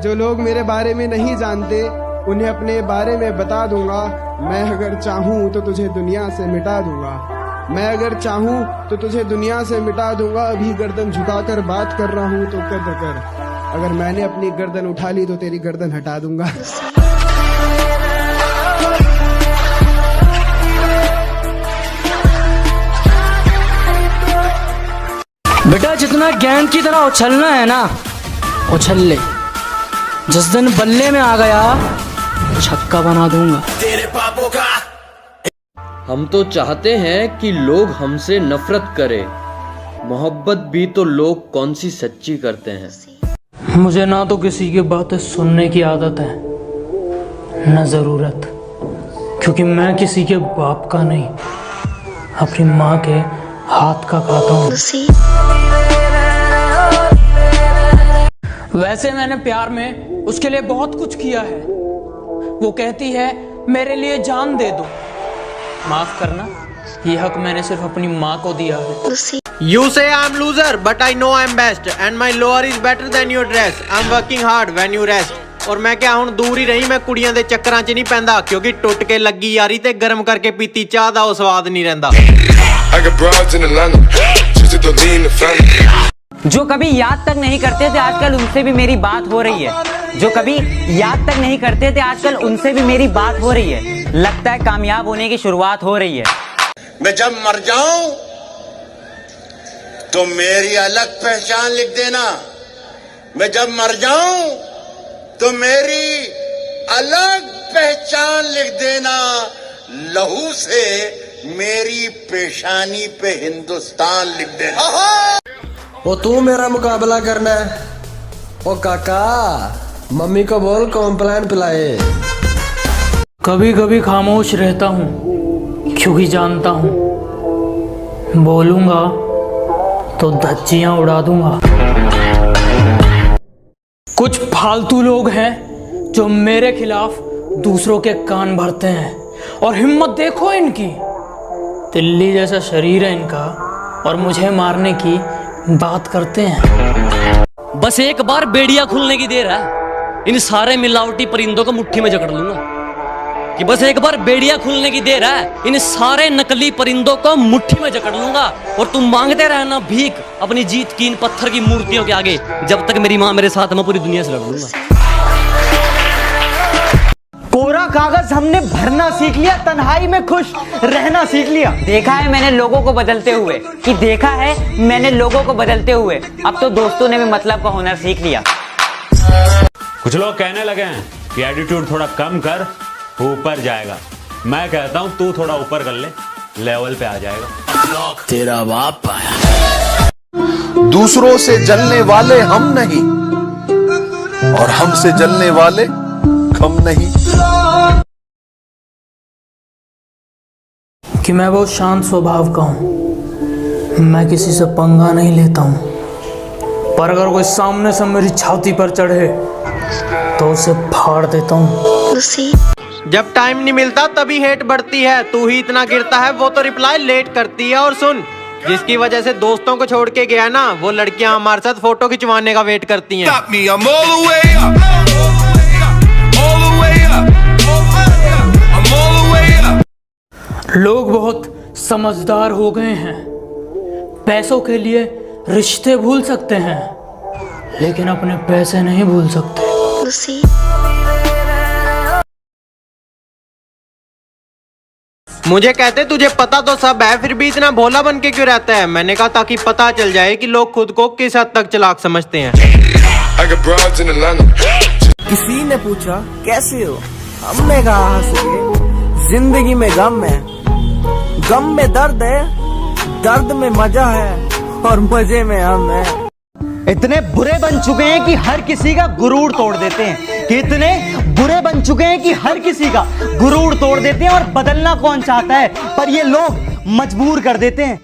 जो लोग मेरे बारे में नहीं जानते उन्हें अपने बारे में बता दूंगा। मैं अगर चाहूँ तो तुझे दुनिया से मिटा दूंगा। मैं अगर चाहूँ तो तुझे दुनिया से मिटा दूंगा। अभी गर्दन झुकाकर बात कर रहा हूँ तो कद्र कर। अगर मैंने अपनी गर्दन उठा ली तो तेरी गर्दन हटा दूंगा। बेटा जितना गेंद की तरह उछलना है ना, उछल ले। जिस दिन बल्ले में आ गया छक्का बना दूंगा तेरे पापों का। हम तो चाहते हैं कि लोग हमसे नफरत करें, मोहब्बत भी तो लोग कौन सी सच्ची करते हैं। मुझे ना तो किसी की बातें सुनने की आदत है न जरूरत, क्योंकि मैं किसी के बाप का नहीं, अपनी माँ के हाथ का खाता हूँ। वैसे मैंने प्यार में उसके लिए बहुत कुछ किया है। वो कहती है मेरे लिए जान दे दो। माफ करना, ये हक मैंने सिर्फ अपनी माँ को दिया है। You say I'm loser, but I know I'm best, and my lower is better than your dress. I'm working hard when you rest. और मैं क्या ਹੁਣ दूर ही रही, मैं ਕੁੜੀਆਂ ਦੇ ਚੱਕਰਾਂ 'ਚ ਨਹੀਂ ਪੈਂਦਾ, ਕਿਉਂਕਿ ਟੁੱਟ ਕੇ ਲੱਗੀ ਯਾਰੀ ਤੇ ਗਰਮ ਕਰਕੇ ਪੀਤੀ ਚਾਹ ਦਾ ਉਹ ਸਵਾਦ ਨਹੀਂ ਰਹਿੰਦਾ। जो कभी याद तक नहीं करते थे आजकल उनसे भी मेरी बात हो रही है। जो कभी याद तक नहीं करते थे आजकल उनसे भी मेरी बात हो रही है। लगता है कामयाब होने की शुरुआत हो रही है। मैं जब मर जाऊं तो मेरी अलग पहचान लिख देना। मैं जब मर जाऊं तो मेरी अलग पहचान लिख देना। लहू से मेरी पेशानी पे हिंदुस्तान लिख देना। वो तू मेरा मुकाबला करना है? ओ काका, मम्मी को बोल कॉम्प्लान पिलाए। कभी कभी खामोश रहता हूँ क्योंकि जानता हूँ बोलूंगा तो धज्जियां उड़ा दूंगा। कुछ फालतू लोग हैं जो मेरे खिलाफ दूसरों के कान भरते हैं, और हिम्मत देखो इनकी। तिल्ली जैसा शरीर है इनका और मुझे मारने की बात करते हैं। बस एक बार बेड़िया खुलने की देर है, इन सारे मिलावटी परिंदों को मुट्ठी में जकड़ लूंगा। कि बस एक बार बेड़िया खुलने की देर है, इन सारे नकली परिंदों को मुट्ठी में जकड़ लूंगा। और तुम मांगते रहना भीख अपनी जीत की इन पत्थर की मूर्तियों के आगे, जब तक मेरी माँ मेरे साथ, मैं पूरी दुनिया से लड़ लूंगा। कोरा कागज हमने भरना सीख लिया, तन्हाई में खुश रहना सीख लिया। देखा है मैंने लोगों को बदलते हुए, कि देखा है मैंने लोगों को बदलते हुए। अब तो दोस्तों ने भी मतलब का होना सीख लिया। कुछ लोग कहने लगे हैं कि एटीट्यूड थोड़ा कम कर, ऊपर जाएगा। मैं कहता हूं तू थोड़ा ऊपर कर ले, लेवल पे आ जाएगा। तेरा बाप आया। दूसरों से जलने वाले हम नहीं और हमसे जलने वाले हम नहीं। कि मैं बहुत शांत स्वभाव का हूँ, मैं किसी से पंगा नहीं लेता हूँ, पर अगर कोई सामने से मेरी छाती पर चढ़े तो उसे फाड़ देता हूँ। जब टाइम नहीं मिलता तभी हेट बढ़ती है, तू ही इतना गिरता है वो तो रिप्लाई लेट करती है। और सुन, जिसकी वजह से दोस्तों को छोड़ के गया ना, वो लड़कियां हमारे साथ फोटो खिंचवाने का वेट करती हैं। लोग बहुत समझदार हो गए हैं, पैसों के लिए रिश्ते भूल सकते हैं लेकिन अपने पैसे नहीं भूल सकते। मुझे कहते तुझे पता तो सब है, फिर भी इतना भोला बन के क्यों रहता है? मैंने कहा ताकि पता चल जाए कि लोग खुद को किस हद तक चालाक समझते हैं। किसी ने पूछा कैसे हो, हमने कहा हंस जिंदगी में गम है, गम में दर्द है, दर्द में मजा है और मजे में हम है। इतने बुरे बन चुके हैं कि हर किसी का गुरूर तोड़ देते हैं। कि इतने बुरे बन चुके हैं कि हर किसी का गुरूर तोड़ देते हैं, और बदलना कौन चाहता है, पर ये लोग मजबूर कर देते हैं।